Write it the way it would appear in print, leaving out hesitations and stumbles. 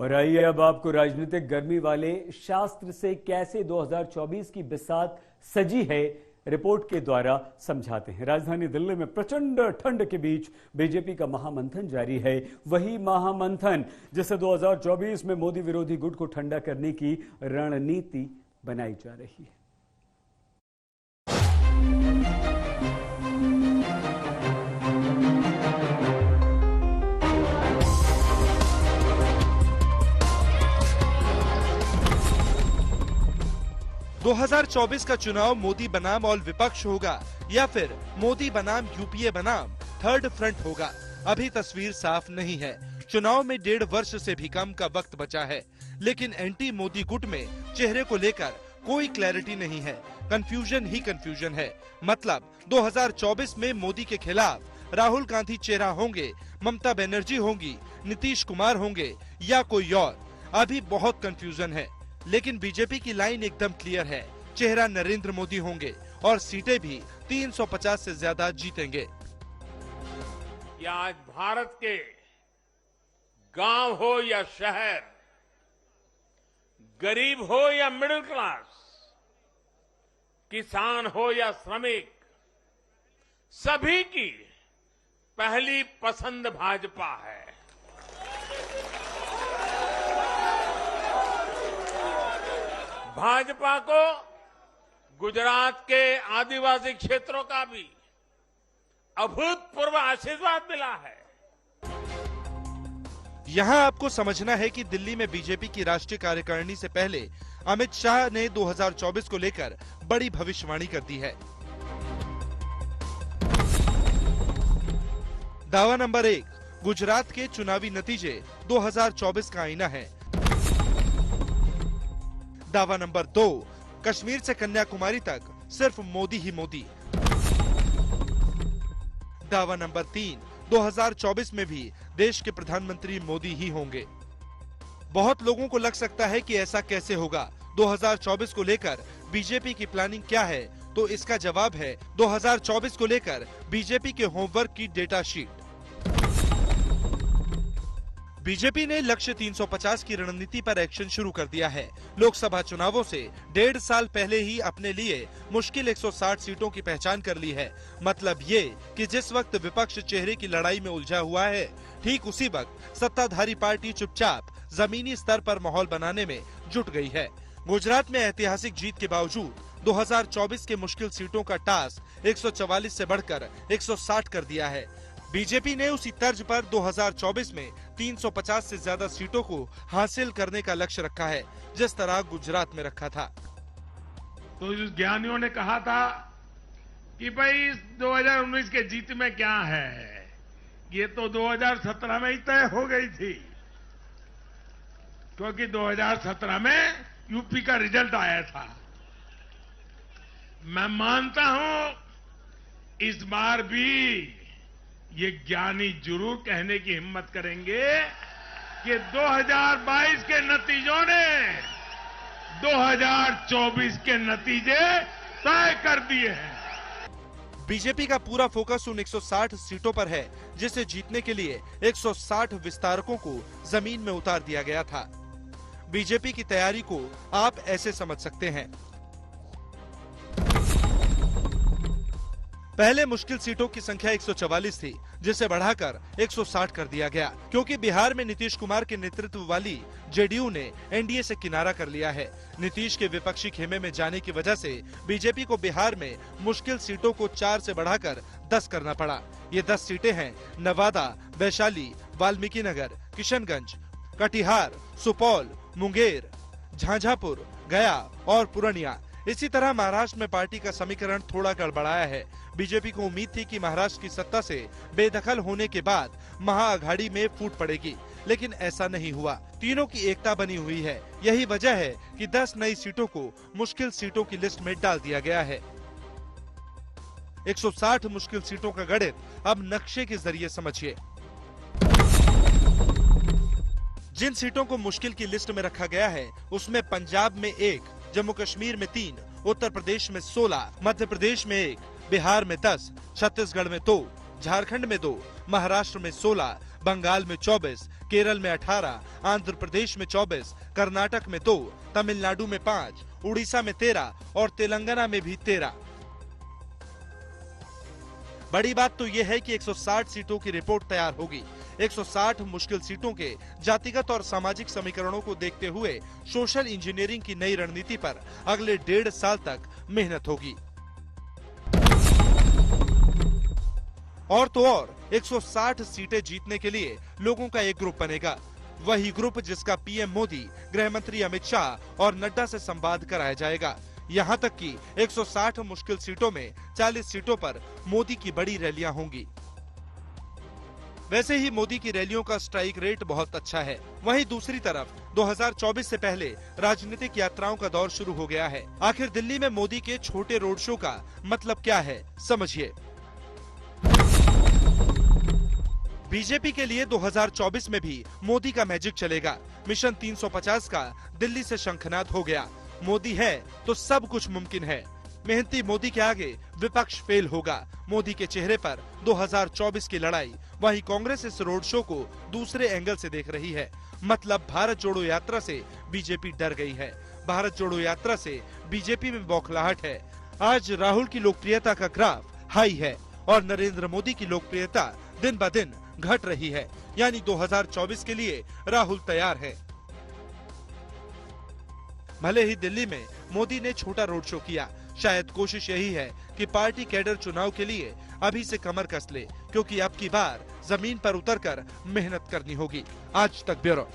और आइए अब आपको राजनीतिक गर्मी वाले शास्त्र से कैसे 2024 की बिसात सजी है रिपोर्ट के द्वारा समझाते हैं। राजधानी दिल्ली में प्रचंड ठंड के बीच बीजेपी का महामंथन जारी है। वही महामंथन जिसे 2024 में मोदी विरोधी गुट को ठंडा करने की रणनीति बनाई जा रही है। दो 2024 का चुनाव मोदी बनाम और विपक्ष होगा या फिर मोदी बनाम यूपीए बनाम थर्ड फ्रंट होगा, अभी तस्वीर साफ नहीं है। चुनाव में 1.5 वर्ष से भी कम का वक्त बचा है, लेकिन एंटी मोदी गुट में चेहरे को लेकर कोई क्लैरिटी नहीं है। कंफ्यूजन ही कंफ्यूजन है। मतलब 2024 में मोदी के खिलाफ राहुल गांधी चेहरा होंगे, ममता बनर्जी होंगी, नीतीश कुमार होंगे या कोई और, अभी बहुत कंफ्यूजन है। लेकिन बीजेपी की लाइन एकदम क्लियर है, चेहरा नरेंद्र मोदी होंगे और सीटें भी 350 से ज्यादा जीतेंगे। आज भारत के गांव हो या शहर, गरीब हो या मिडिल क्लास, किसान हो या श्रमिक, सभी की पहली पसंद भाजपा है। भाजपा को गुजरात के आदिवासी क्षेत्रों का भी अभूतपूर्व आशीर्वाद मिला है। यहाँ आपको समझना है कि दिल्ली में बीजेपी की राष्ट्रीय कार्यकारिणी से पहले अमित शाह ने 2024 को लेकर बड़ी भविष्यवाणी कर दी है। दावा नंबर 1, गुजरात के चुनावी नतीजे 2024 का आईना है। दावा नंबर 2, कश्मीर से कन्याकुमारी तक सिर्फ मोदी ही मोदी। दावा नंबर 3, 2024 में भी देश के प्रधानमंत्री मोदी ही होंगे। बहुत लोगों को लग सकता है कि ऐसा कैसे होगा, 2024 को लेकर बीजेपी की प्लानिंग क्या है? तो इसका जवाब है 2024 को लेकर बीजेपी के होमवर्क की डेटा शीट। बीजेपी ने लक्ष्य 350 की रणनीति पर एक्शन शुरू कर दिया है। लोकसभा चुनावों से 1.5 साल पहले ही अपने लिए मुश्किल 160 सीटों की पहचान कर ली है। मतलब ये कि जिस वक्त विपक्ष चेहरे की लड़ाई में उलझा हुआ है, ठीक उसी वक्त सत्ताधारी पार्टी चुपचाप जमीनी स्तर पर माहौल बनाने में जुट गई है। गुजरात में ऐतिहासिक जीत के बावजूद 2024 के मुश्किल सीटों का टास्क 144 से बढ़कर 160 कर दिया है। बीजेपी ने उसी तर्ज पर 2024 में 350 से ज्यादा सीटों को हासिल करने का लक्ष्य रखा है, जिस तरह गुजरात में रखा था। तो इस ज्ञानियों ने कहा था कि भाई 2019 के जीत में क्या है, ये तो 2017 में ही तय हो गई थी, क्योंकि 2017 में यूपी का रिजल्ट आया था। मैं मानता हूं इस बार भी ये ज्ञानी जरूर कहने की हिम्मत करेंगे कि 2022 के नतीजों ने 2024 के नतीजे तय कर दिए हैं। बीजेपी का पूरा फोकस उन 160 सीटों पर है, जिसे जीतने के लिए 160 विस्तारकों को जमीन में उतार दिया गया था। बीजेपी की तैयारी को आप ऐसे समझ सकते हैं। पहले मुश्किल सीटों की संख्या 144 थी, जिसे बढ़ाकर 160 कर दिया गया, क्योंकि बिहार में नीतीश कुमार के नेतृत्व वाली जेडीयू ने एनडीए से किनारा कर लिया है। नीतीश के विपक्षी खेमे में जाने की वजह से बीजेपी को बिहार में मुश्किल सीटों को 4 से बढ़ाकर 10 करना पड़ा। ये 10 सीटें हैं नवादा, वैशाली, वाल्मीकि नगर, किशनगंज, कटिहार, सुपौल, मुंगेर, झांझापुर, गया और पूर्णिया। इसी तरह महाराष्ट्र में पार्टी का समीकरण थोड़ा गड़बड़ाया है। बीजेपी को उम्मीद थी कि महाराष्ट्र की सत्ता से बेदखल होने के बाद महाअघाड़ी में फूट पड़ेगी, लेकिन ऐसा नहीं हुआ। तीनों की एकता बनी हुई है। यही वजह है कि 10 नई सीटों को मुश्किल सीटों की लिस्ट में डाल दिया गया है। 160 मुश्किल सीटों का गणित अब नक्शे के जरिए समझिए। जिन सीटों को मुश्किल की लिस्ट में रखा गया है, उसमें पंजाब में 1, जम्मू कश्मीर में 3, उत्तर प्रदेश में 16, मध्य प्रदेश में 1, बिहार में 10, छत्तीसगढ़ में 2, झारखंड में 2, महाराष्ट्र में 16, बंगाल में 24, केरल में 18, आंध्र प्रदेश में 24, कर्नाटक में 2, तमिलनाडु में 5, उड़ीसा में 13 और तेलंगाना में भी 13। बड़ी बात तो यह है कि 160 सीटों की रिपोर्ट तैयार होगी। 160 मुश्किल सीटों के जातिगत और सामाजिक समीकरणों को देखते हुए सोशल इंजीनियरिंग की नई रणनीति पर अगले 1.5 साल तक मेहनत होगी। और तो और 160 सीटें जीतने के लिए लोगों का एक ग्रुप बनेगा, वही ग्रुप जिसका पीएम मोदी, गृह मंत्री अमित शाह और नड्डा से संवाद कराया जाएगा। यहाँ तक कि 160 मुश्किल सीटों में 40 सीटों पर मोदी की बड़ी रैलियां होंगी। वैसे ही मोदी की रैलियों का स्ट्राइक रेट बहुत अच्छा है। वहीं दूसरी तरफ 2024 से पहले राजनीतिक यात्राओं का दौर शुरू हो गया है। आखिर दिल्ली में मोदी के छोटे रोड शो का मतलब क्या है, समझिए। बीजेपी के लिए 2024 में भी मोदी का मैजिक चलेगा। मिशन 350 का दिल्ली से शंखनाद हो गया। मोदी है तो सब कुछ मुमकिन है। मेहनती मोदी के आगे विपक्ष फेल होगा। मोदी के चेहरे पर 2024 की लड़ाई। वहीं कांग्रेस इस रोड शो को दूसरे एंगल से देख रही है। मतलब भारत जोड़ो यात्रा से बीजेपी डर गई है। भारत जोड़ो यात्रा से बीजेपी में बौखलाहट है। आज राहुल की लोकप्रियता का ग्राफ हाई है और नरेंद्र मोदी की लोकप्रियता दिन ब दिन घट रही है। यानी 2024 के लिए राहुल तैयार है। भले ही दिल्ली में मोदी ने छोटा रोड शो किया, शायद कोशिश यही है कि पार्टी कैडर चुनाव के लिए अभी से कमर कस ले, क्योंकि अब की बार जमीन पर उतरकर मेहनत करनी होगी। आज तक ब्यूरो।